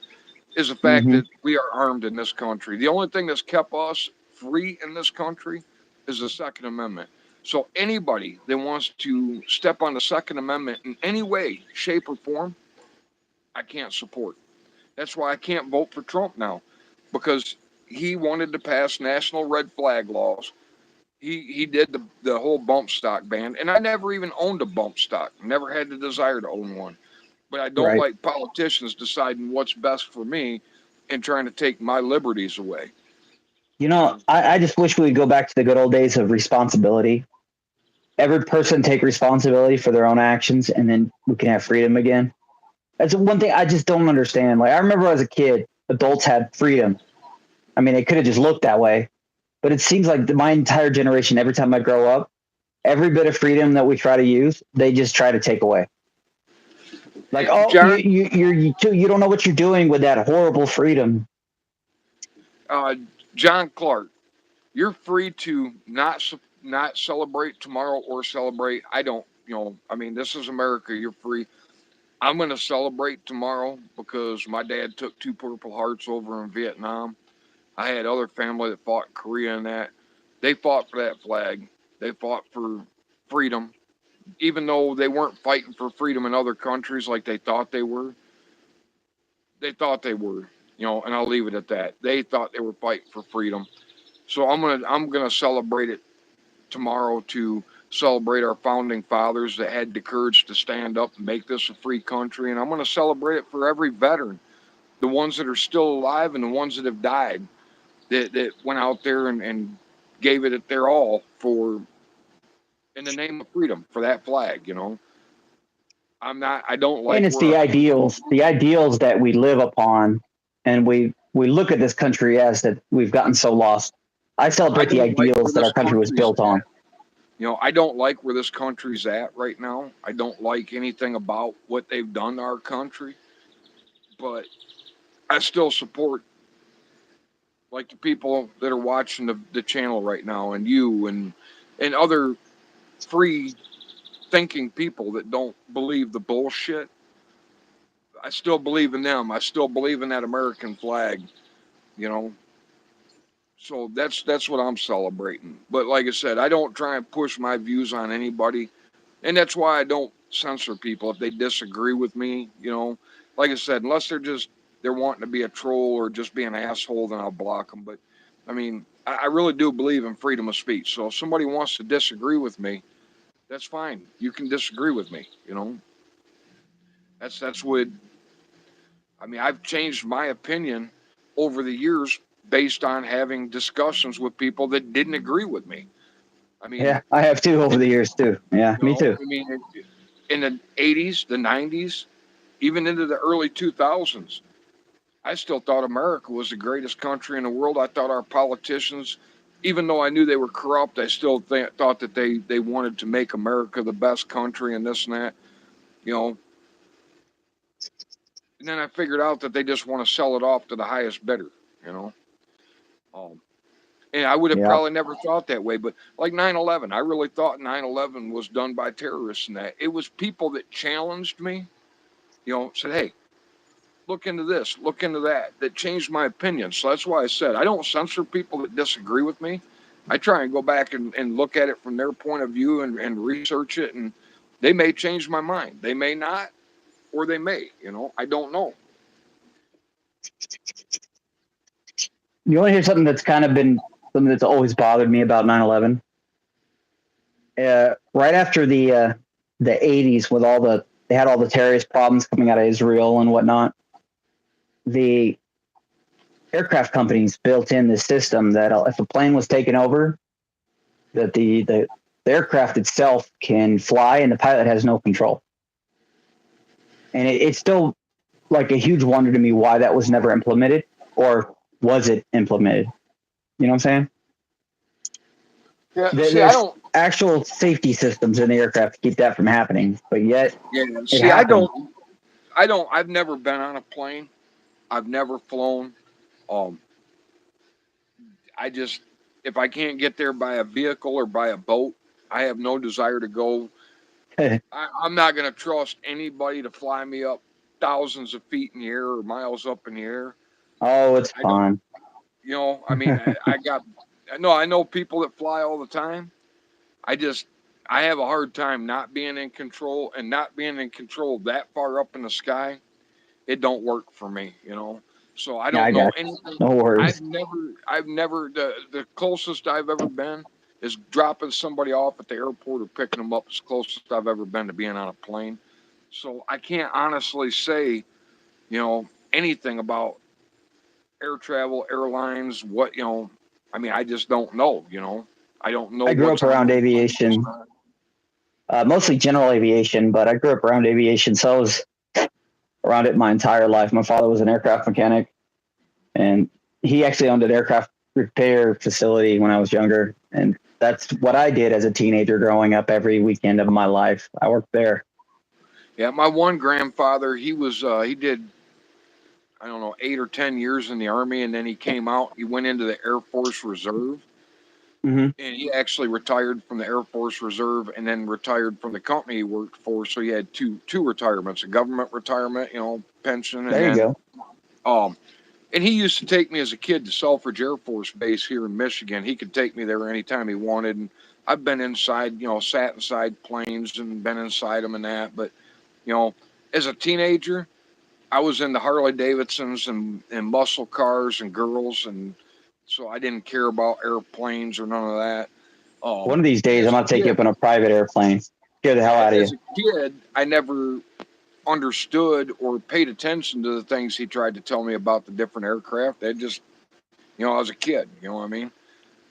is the fact Hmm. that we are armed in this country. The only thing that's kept us free in this country is the Second Amendment. So anybody that wants to step on the Second Amendment in any way, shape, or form, I can't support. That's why I can't vote for Trump now, because he wanted to pass national red flag laws. He did the whole bump stock ban, and I never even owned a bump stock. Never had the desire to own one. But I don't Right. like politicians deciding what's best for me and trying to take my liberties away. You know, I just wish we would go back to the good old days of responsibility. Every person take responsibility for their own actions, and then we can have freedom again. That's one thing I just don't understand. Like I remember as a kid, adults had freedom. I mean, it could have just looked that way, but it seems like my entire generation, every time I grow up, every bit of freedom that we try to use, they just try to take away. Like, oh, John, you don't know what you're doing with that horrible freedom. uh, John Clark, you're free to not celebrate tomorrow or celebrate. I don't. I mean, this is America. You're free. I'm going to celebrate tomorrow because my dad took two Purple Hearts over in Vietnam. I had other family that fought in Korea and that. They fought for that flag. They fought for freedom, even though they weren't fighting for freedom in other countries like they thought they were. They thought they were, and I'll leave it at that. They thought they were fighting for freedom. So I'm gonna celebrate it tomorrow to celebrate our founding fathers that had the courage to stand up and make this a free country, and I'm gonna celebrate it for every veteran, the ones that are still alive and the ones that have died, that went out there and gave it their all for in the name of freedom for that flag. I don't And like it's where our country. the ideals that we live upon, and we look at this country as that we've gotten so lost. I I celebrate the don't like where ideals that this our country was country's built on. at. I don't like where this country's at right now. I don't like anything about what they've done to our country, but I still support like the people that are watching the channel right now and you and other free thinking people that don't believe the bullshit. I still believe in them. I still believe in that American flag, you know. So that's what I'm celebrating. But like I said, I don't try and push my views on anybody, and that's why I don't censor people if they disagree with me. Like I said, unless they're wanting to be a troll or just be an asshole, then I'll block them. But I mean, I really do believe in freedom of speech. So if somebody wants to disagree with me, that's fine. You can disagree with me. That's what I mean. I've changed my opinion over the years based on having discussions with people that didn't agree with me. I mean, Yeah, I have too over the years too. Yeah, me too. I mean, in the '80s, the '90s, even into the early 2000s. I still thought America was the greatest country in the world. I thought our politicians, even though I knew they were corrupt, I still thought that they wanted to make America the best country and this and that, you know. And then I figured out that they just want to sell it off to the highest bidder, you know. Um, and I would have Yeah. probably never thought that way, but like 9/11, I really thought 9/11 was done by terrorists and that. It was people that challenged me, said, hey, look into this, look into that. That changed my opinion. So that's why I said I don't censor people that disagree with me. I try and go back and look at it from their point of view and research it. And they may change my mind. They may not, or they may. I don't know. You want to hear something that's kind of been something that's always bothered me about 9/11? Right after the 80s, with they had all the terrorist problems coming out of Israel and whatnot. The aircraft companies built in this system that if a plane was taken over, that the aircraft itself can fly and the pilot has no control. And it's still like a huge wonder to me why that was never implemented, or was it implemented? You know what I'm saying? Yeah. See, I There's don't. actual safety systems in the aircraft to keep that from happening, but yet Yeah. it See, I happened. don't. I don't. I've never been on a plane. I've never flown. Um, I just, if I can't get there by a vehicle or by a boat, I have no desire to go. I'm not going to trust anybody to fly me up thousands of feet in the air or miles up in the air. Oh, it's I don't, fun. I mean, I know people that fly all the time. I just, I have a hard time not being in control and not being in control that far up in the sky. It don't work for me. So I Yeah, don't I know got anything. no worries. The closest I've ever been is dropping somebody off at the airport or picking them up. As closest I've ever been to being on a plane. So I can't honestly say, anything about air travel, airlines, I mean, I just don't know. I don't know I grew what's up on around those planes. aviation, mostly general aviation, but I grew up around aviation, so I was around it my entire life. My father was an aircraft mechanic, and he actually owned an aircraft repair facility when I was younger, and that's what I did as a teenager growing up. Every weekend of my life, I worked there. Yeah, my one grandfather, he did, I don't know, 8 or 10 years in the army, and then he came out. He went into the Air Force Reserve, Mm-hmm. and he actually retired from the Air Force Reserve, and then retired from the company he worked for. So he had two retirements: a government retirement, pension, and There you then go. um. And he used to take me as a kid to Selfridge Air Force Base here in Michigan. He could take me there anytime he wanted, and I've been inside, sat inside planes and been inside them and that. But you know, as a teenager, I was into Harley Davidsons and muscle cars and girls, and so I didn't care about airplanes or none of that. One of these days, I'm As a gonna take you kid, up in a private airplane. Scare the hell out of as you. a kid, I never understood or paid attention to the things he tried to tell me about the different aircraft. They just, I was a kid. You know what I mean?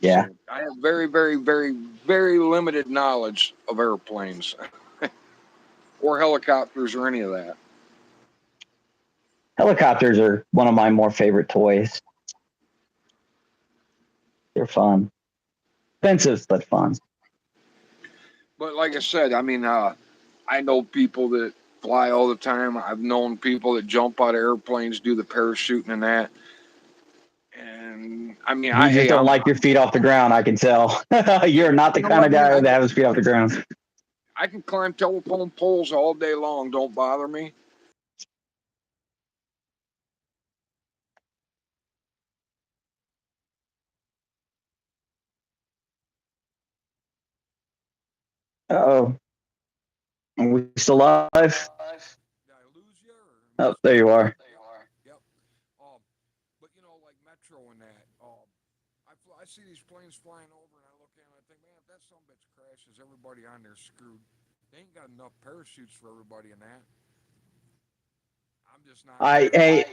Yeah, So I have very, very, very, very limited knowledge of airplanes or helicopters or any of that. helicopters are one of my more favorite toys. They're fun, expensive but fun. But like I said, I mean, I know people that fly all the time. I've known people that jump out of airplanes, do the parachuting and that. And I mean, You just don't like your feet off the ground. I can tell. You're not the you know kind what, of man? guy that has his feet off the ground. I can climb telephone poles all day long. Don't bother me. Oh, are we still live? Did I lose you or Oh, miss there me? you are. Yep. Um, but like Metro and that. I see these planes flying over, and I look at them and I think, man, if that some bitch crashes, everybody on there's screwed. They ain't got enough parachutes for everybody in that. I'm just not I there. hey,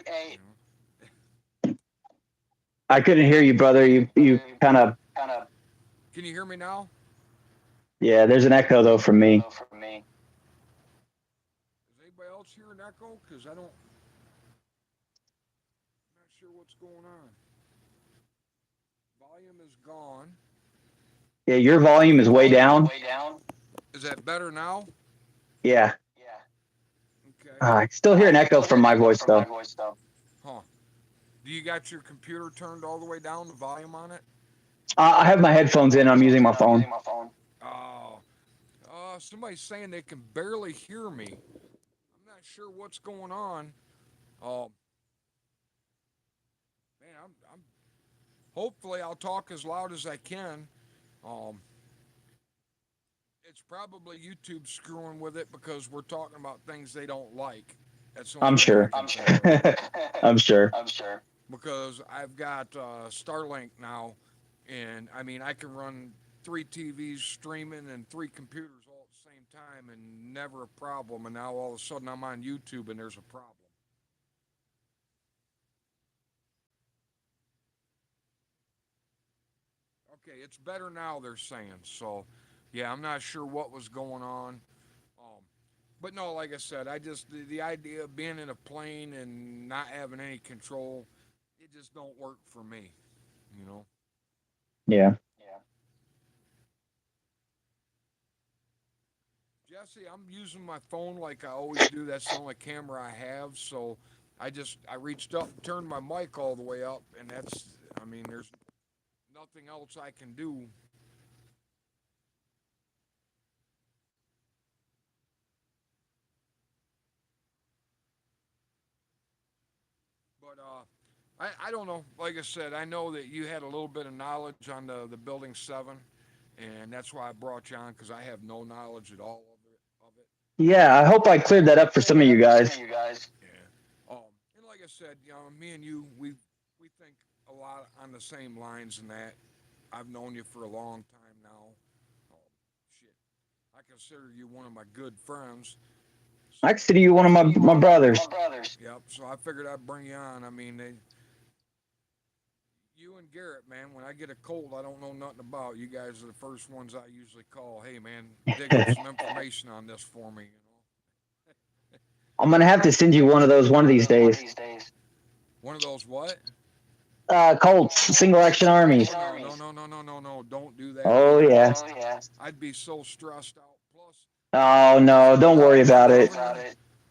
I couldn't hear you, brother. You kind of Can you hear me now? yeah. There's an echo though from me. Is anybody else hearing echo? Because I don't. sure what's going on. Volume is gone. Yeah, your volume is way down. Is that better now? Yeah. Okay. I still hear an echo from my voice though. Huh. Do you got your computer turned all the way down, the volume on it? I have my headphones in. I'm using my phone. Oh. Somebody's saying they can barely hear me. I'm not sure what's going on. Um, man, I'm hopefully I'll talk as loud as I can. Um, it's probably YouTube screwing with it because we're talking about things they don't like. That's the only I'm thing I sure. can think of. I'm sure. Because I've got Starlink now, and I mean I can run three TVs streaming and three computers all at the same time, and never a problem. And now all of a sudden I'm on YouTube and there's a problem. Okay, it's better now. They're saying so. Yeah, I'm not sure what was going on. Um, but no, like I said, I just the idea of being in a plane and not having any control, it just don't work for me. You know. Yeah. Jesse, I'm using my phone like I always do. That's the only camera I have. So I reached up and turned my mic all the way up, and I mean, there's nothing else I can do. But I don't know. Like I said, I know that you had a little bit of knowledge on the Building 7, and that's why I brought you on because I have no knowledge at all of it. Yeah, I hope I cleared that up for some of you guys. Yeah. And like I said, me and you, we think a lot on the same lines and that. I've known you for a long time now. Oh, shit. I consider you one of my good friends. So, I consider you one of my brothers. yep. So I figured I'd bring you on. I mean, you and Garrett, man, when I get a cold I don't know nothing about, you guys are the first ones I usually call. Hey, man, dig up some information on this for me, I'm gonna have to send you one of those one of these days. One of those what? Colts, single action armies. Oh, no. Don't do that, Oh man. yeah. I'd be so stressed out. Plus, Oh no, don't worry about it.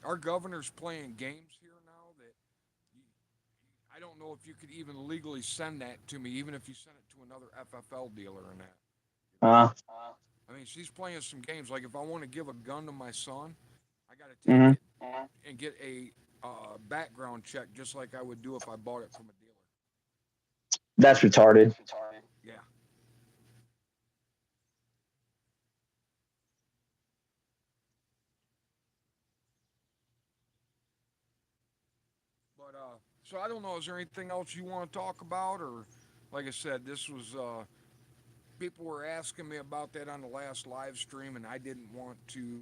Our governor's playing games here now that I don't know if you could even legally send that to me, even if you sent it to another FFL dealer and that. Uh, I mean, she's playing some games. Like if I want to give a gun to my son, I got to take mhm. it and get a background check, just like I would do if I bought it from a dealer. That's retarded. Yeah. But so I don't know. Is there anything else you want to talk about, or like I said, this was people were asking me about that on the last live stream, and I didn't want to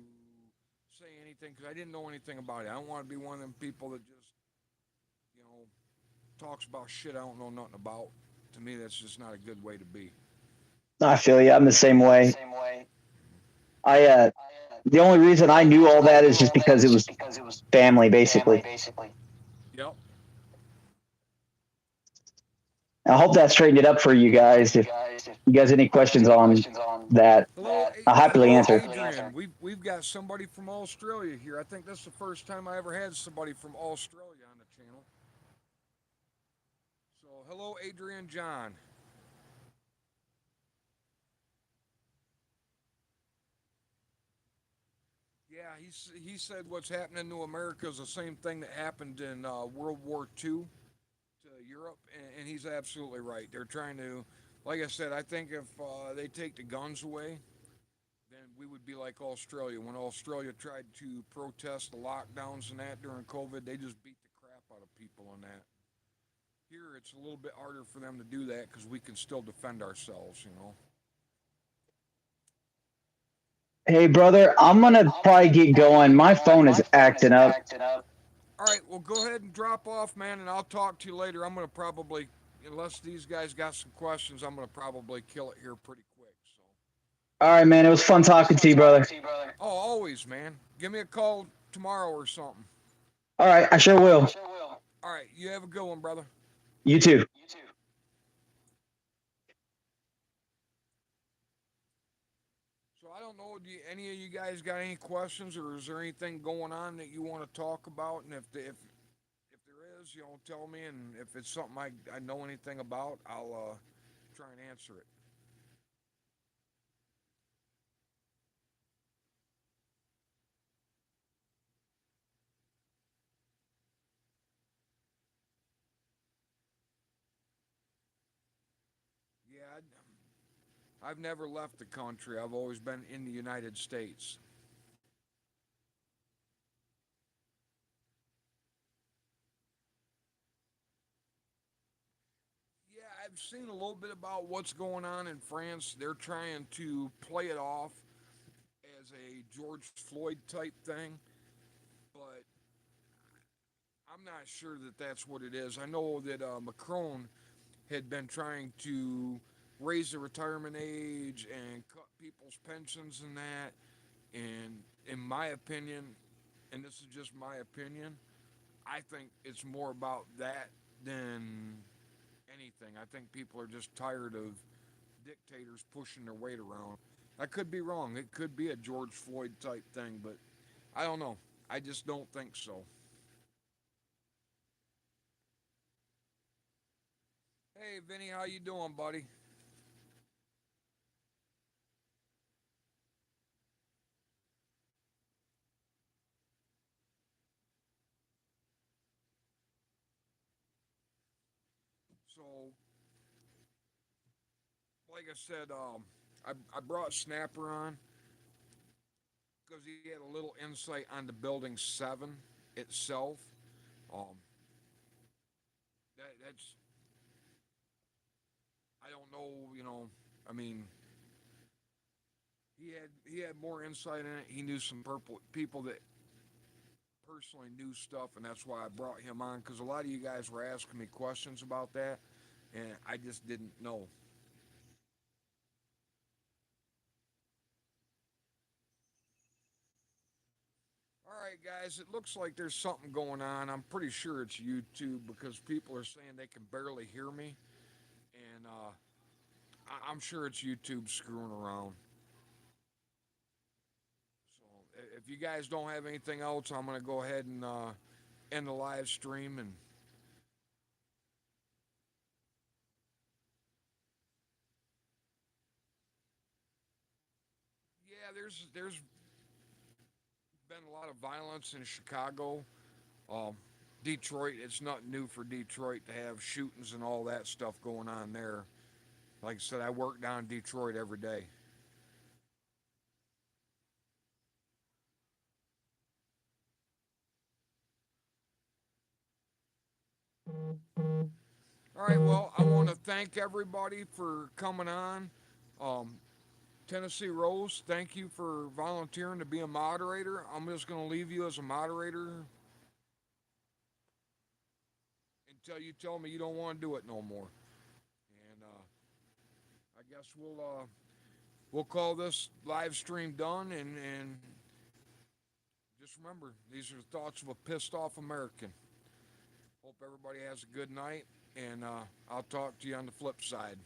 say anything because I didn't know anything about it. I don't want to be one of them people that just you know talks about shit I don't know nothing about. To me, that's just not a good way to be. I feel you. I'm the same way. I the only reason I knew all that is just because it was family, basically. Yep. I hope that straightened it up for you guys. If you guys have any questions on that, I'll happily Hello, answer. Adrian. We've got somebody from Australia here. I think that's the first time I ever had somebody from Australia on the channel. So, hello, Adrian John. Yeah, he said what's happening to America is the same thing that happened in World War II to Europe, and he's absolutely right. They're trying to, like I said, I think if they take the guns away, then we would be like Australia. When Australia tried to protest the lockdowns and that during COVID, they just beat the crap out of people on that. Here, it's a little bit harder for them to do that because we can still defend ourselves. Hey, brother, I'm gonna probably get going. My phone is acting up. All right, well, go ahead and drop off, man, and I'll talk to you later. I'm going to probably, unless these guys got some questions, I'm going to probably kill it here pretty quick. So. All right, man. It was fun talking to you, brother. Oh, always, man. Give me a call tomorrow or something. All right, I sure will. All right, you have a good one, brother. You too. So I don't know. Any of you guys got any questions, or is there anything going on that you want to talk about? And if there is, tell me. And if it's something I know anything about, I'll try and answer it. Yeah, I've never left the country. I've always been in the United States. Yeah, I've seen a little bit about what's going on in France. They're trying to play it off as a George Floyd type thing, but I'm not sure that that's what it is. I know that Macron had been trying to raise the retirement age and cut people's pensions and that. And in my opinion, and this is just my opinion, I think it's more about that than anything. I think people are just tired of dictators pushing their weight around. I could be wrong. It could be a George Floyd type thing, but I don't know. I just don't think so. Hey, Vinny, how you doing, buddy? So, like I said, I brought Snapper on because he had a little insight on the Building 7 itself. Um, that's, I don't know, I mean, he had more insight in it. He knew some purple people that personally knew stuff, and that's why I brought him on because a lot of you guys were asking me questions about that, and I just didn't know. All right, guys, it looks like there's something going on. I'm pretty sure it's YouTube because people are saying they can barely hear me, and I'm sure it's YouTube screwing around. So if you guys don't have anything else, I'm going to go ahead and end the live stream. And yeah, there's been a lot of violence in Chicago. Um, Detroit, it's not new for Detroit to have shootings and all that stuff going on there. Like I said, I work down in Detroit every day. All right, well, I want to thank everybody for coming on. Um, Tennessee Rose, thank you for volunteering to be a moderator. I'm just going to leave you as a moderator until you tell me you don't want to do it no more. And I guess we'll call this live stream done. And just remember, these are the thoughts of a pissed off American. Hope everybody has a good night, and I'll talk to you on the flip side.